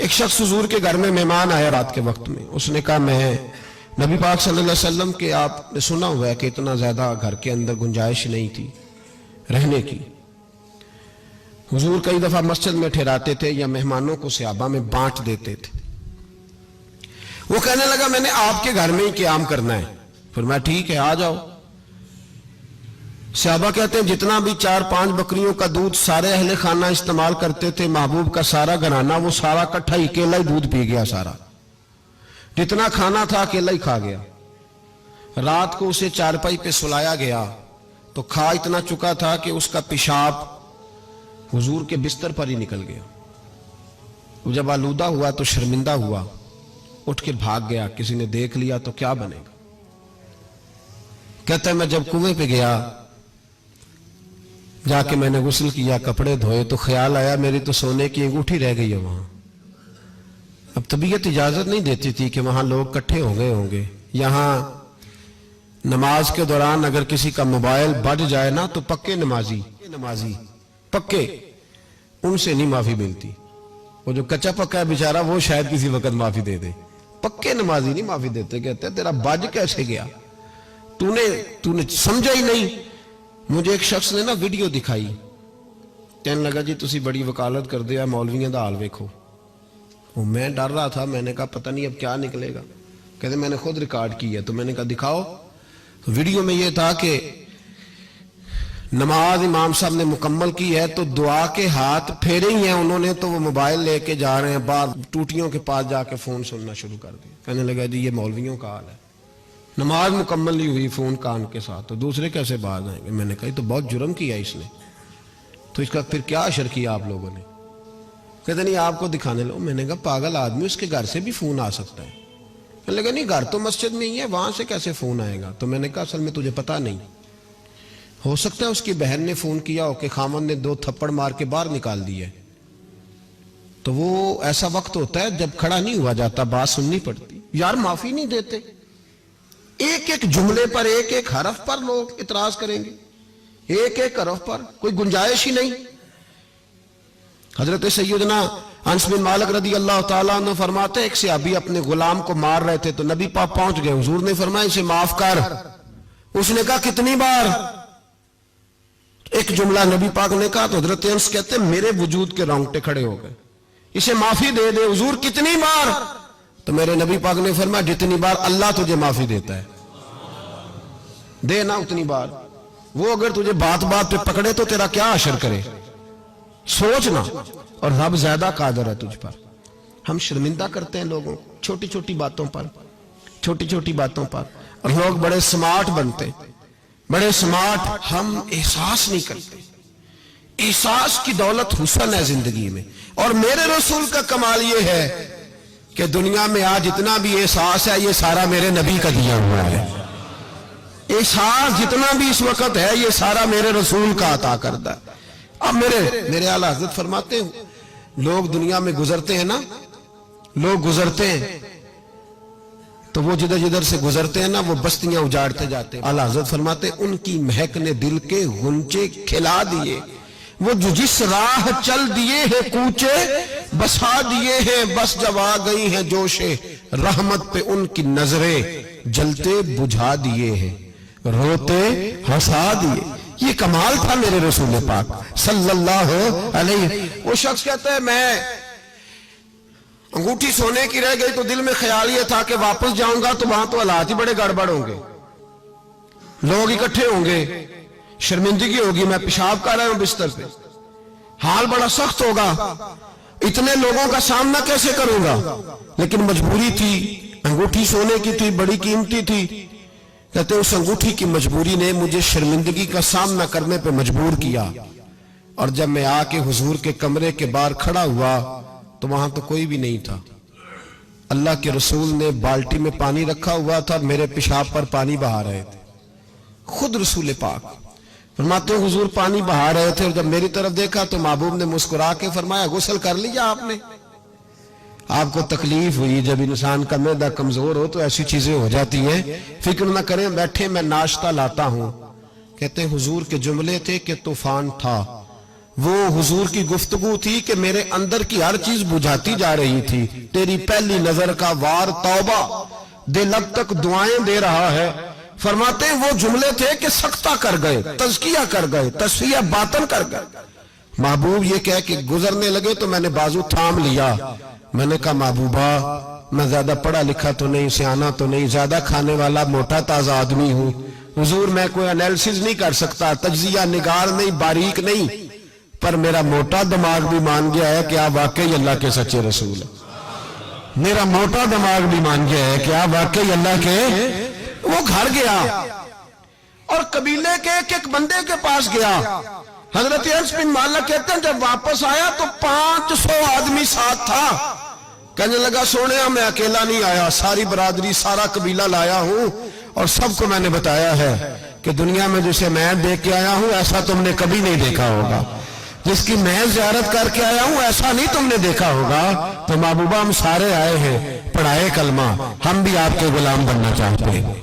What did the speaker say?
ایک شخص حضور کے گھر میں مہمان آیا رات کے وقت میں. اس نے کہا میں نبی پاک صلی اللہ علیہ وسلم کے آپ نے سنا ہوا ہے کہ اتنا زیادہ گھر کے اندر گنجائش نہیں تھی رہنے کی. حضور کئی دفعہ مسجد میں ٹھہراتے تھے یا مہمانوں کو صحابہ میں بانٹ دیتے تھے. وہ کہنے لگا میں نے آپ کے گھر میں ہی قیام کرنا ہے. فرمایا ٹھیک ہے آ جاؤ. صحابہ کہتے ہیں جتنا بھی 4-5 بکریوں کا دودھ سارے اہل خانہ استعمال کرتے تھے، محبوب کا سارا گھرانہ وہ سارا کٹھا ہی اکیلا ہی دودھ پی گیا. سارا جتنا کھانا تھا اکیلا ہی کھا گیا. رات کو اسے چارپائی پہ سلایا گیا تو کھا اتنا چکا تھا کہ اس کا پیشاب حضور کے بستر پر ہی نکل گیا. وہ جب آلودہ ہوا تو شرمندہ ہوا، اٹھ کے بھاگ گیا. کسی نے دیکھ لیا تو کیا بنے گا. کہتا ہے میں جب کنویں پہ گیا، جا کے میں نے غسل کیا، کپڑے دھوئے تو خیال آیا میری تو سونے کی انگوٹھی رہ گئی ہے وہاں. اب طبیعت اجازت نہیں دیتی تھی کہ وہاں لوگ کٹھے ہو گئے ہوں گے. یہاں نماز کے دوران اگر کسی کا موبائل بج جائے نا تو پکے نمازی پکے ان سے نہیں معافی ملتی. وہ جو کچا پکا ہے بیچارہ وہ شاید کسی وقت معافی دے دے، پکے نمازی نہیں معافی دیتے. کہتے تیرا بج کیسے گیا، تو نے سمجھا ہی نہیں. مجھے ایک شخص نے نا ویڈیو دکھائی، کہنے لگا جی تسی بڑی وکالت کر دیا مولویاں دا حال ویکھو. میں ڈر رہا تھا، میں نے کہا پتہ نہیں اب کیا نکلے گا. کہتے میں نے خود ریکارڈ کی ہے. تو میں نے کہا دکھاؤ. ویڈیو میں یہ تھا کہ نماز امام صاحب نے مکمل کی ہے تو دعا کے ہاتھ پھیرے ہی ہیں انہوں نے، تو وہ موبائل لے کے جا رہے ہیں باہر ٹوٹیوں کے پاس جا کے فون سننا شروع کر دیا. کہنے لگا جی یہ مولویوں کا حال ہے، نماز مکمل نہیں ہوئی فون کان کے ساتھ، تو دوسرے کیسے باز آئیں گے. میں نے کہا یہ تو بہت جرم کیا اس نے، تو اس کا پھر کیا اشر کیا آپ لوگوں نے. کہتے نہیں آپ کو دکھانے لو. میں نے کہا پاگل آدمی، اس کے گھر سے بھی فون آ سکتا ہے. کہنے لگا نہیں گھر تو مسجد میں ہی ہے، وہاں سے کیسے فون آئے گا. تو میں نے کہا اصل میں تجھے پتا نہیں، ہو سکتا ہے اس کی بہن نے فون کیا ہو کہ خامن نے 2 تھپڑ مار کے باہر نکال دی ہے. تو وہ ایسا وقت ہوتا ہے جب کھڑا نہیں ہوا جاتا، بات سننی پڑتی. یار معافی نہیں دیتے، ایک ایک جملے پر ایک ایک حرف پر لوگ اعتراض کریں گے، ایک ایک حرف پر کوئی گنجائش ہی نہیں. حضرت سیدنا انس بن مالک رضی اللہ تعالیٰ عنہ فرماتے ایک صحابی اپنے غلام کو مار رہے تھے تو نبی پاک پہنچ گئے. حضور نے فرمایا اسے معاف کر. اس نے کہا کتنی بار؟ ایک جملہ نبی پاک نے کہا تو حضرت انس کہتے میرے وجود کے رونگٹے کھڑے ہو گئے. اسے معافی دے دے. حضور کتنی بار؟ تو میرے نبی پاک نے فرمایا جتنی بار اللہ تجھے معافی دیتا ہے دے نا اتنی بار. وہ اگر تجھے بات بات پہ پکڑے تو تیرا کیا اثر کرے، سوچنا. اور رب زیادہ قادر ہے تجھ پر. ہم شرمندہ کرتے ہیں لوگوں چھوٹی چھوٹی باتوں پر، اور لوگ بڑے سمارٹ بنتے، بڑے سمارٹ. ہم احساس نہیں کرتے. احساس کی دولت حسن ہے زندگی میں. اور میرے رسول کا کمال یہ ہے کہ دنیا میں آج جتنا بھی احساس ہے یہ سارا میرے نبی کا دیا ہوا ہے. احساس جتنا بھی اس وقت ہے یہ سارا میرے رسول کا عطا کردہ ہے. اب میرے اعلیٰ حضرت فرماتے ہیں لوگ دنیا میں گزرتے ہیں نا، لوگ گزرتے ہیں تو وہ جدھر جدھر سے گزرتے ہیں نا وہ بستیاں اجاڑتے جاتے ہیں. اعلیٰ حضرت فرماتے ہیں ان کی مہک نے دل کے غنچے کھلا دیے، وہ جو جس راہ چل دیے ہیں کوچے بسا دیے ہیں، بس جب آ گئی ہیں جوش رحمت پہ ان کی نظریں جلتے بجھا دیے ہیں، روتے ہنسا دیے. یہ کمال تھا میرے رسول پاک صلی اللہ علیہ. وہ شخص کہتا ہے میں انگوٹھی سونے کی رہ گئی تو دل میں خیال یہ تھا کہ واپس جاؤں گا تو وہاں تو حالات ہی بڑے گڑبڑ ہوں گے، لوگ اکٹھے ہوں گے، شرمندگی ہوگی، میں پیشاب کر رہا ہوں بستر پہ، حال بڑا سخت ہوگا، اتنے لوگوں کا سامنا کیسے کروں گا. لیکن مجبوری تھی، انگوٹھی سونے کی تھی، بڑی قیمتی تھی. کہتے ہیں اس انگوٹھی کی مجبوری نے مجھے شرمندگی کا سامنا کرنے پہ مجبور کیا. اور جب میں آ کے حضور کے کمرے کے باہر کھڑا ہوا تو وہاں تو کوئی بھی نہیں تھا. اللہ کے رسول نے بالٹی میں پانی رکھا ہوا تھا، میرے پیشاب پر پانی بہا رہے تھے. خود رسول پاک فرماتے ہیں حضور پانی بہا رہے تھے اور جب میری طرف دیکھا تو محبوب نے مسکرا کے فرمایا غسل کر لیا آپ نے؟ آپ کو تکلیف ہوئی جب انسان کا معدہ کمزور ہو تو ایسی چیزیں ہو جاتی ہیں، فکر نہ کریں بیٹھے میں ناشتہ لاتا ہوں. کہتے ہیں حضور کے جملے تھے کہ طوفان تھا، وہ حضور کی گفتگو تھی کہ میرے اندر کی ہر چیز بجھاتی جا رہی تھی. تیری پہلی نظر کا وار توبہ، دل اب تک دعائیں دے رہا ہے. فرماتے ہیں وہ جملے تھے کہ سختہ کر گئے، تزکیہ کر گئے، تصفیہ باطن کر گئے. محبوب یہ کہہ کہ گزرنے لگے تو میں نے بازو تھام لیا. میں نے کہا محبوبہ میں زیادہ پڑھا لکھا تو نہیں، سیانا تو نہیں، زیادہ کھانے والا موٹا تازہ آدمی ہوں. حضور میں کوئی انالیسز نہیں کر سکتا، تجزیہ نگار نہیں، باریک نہیں، پر میرا موٹا دماغ بھی مان گیا ہے کہ آپ واقعی اللہ کے سچے رسول ہیں. میرا موٹا دماغ بھی مان گیا ہے کہ آپ واقعی اللہ کے. وہ گھر گیا اور قبیلے کے ایک بندے کے پاس گیا. حضرت انس بن مالک کہتے ہیں جب واپس آیا تو 500 آدمی ساتھ تھا. کہنے لگا سونیا میں اکیلا نہیں آیا، ساری برادری سارا قبیلہ لایا ہوں اور سب کو میں نے بتایا ہے کہ دنیا میں جسے میں دیکھ کے آیا ہوں ایسا تم نے کبھی نہیں دیکھا ہوگا، جس کی میں زیارت کر کے آیا ہوں ایسا نہیں تم نے دیکھا ہوگا. تو محبوبہ ہم سارے آئے ہیں پڑھائے کلمہ، ہم بھی آپ کے غلام بننا چاہتے ہیں.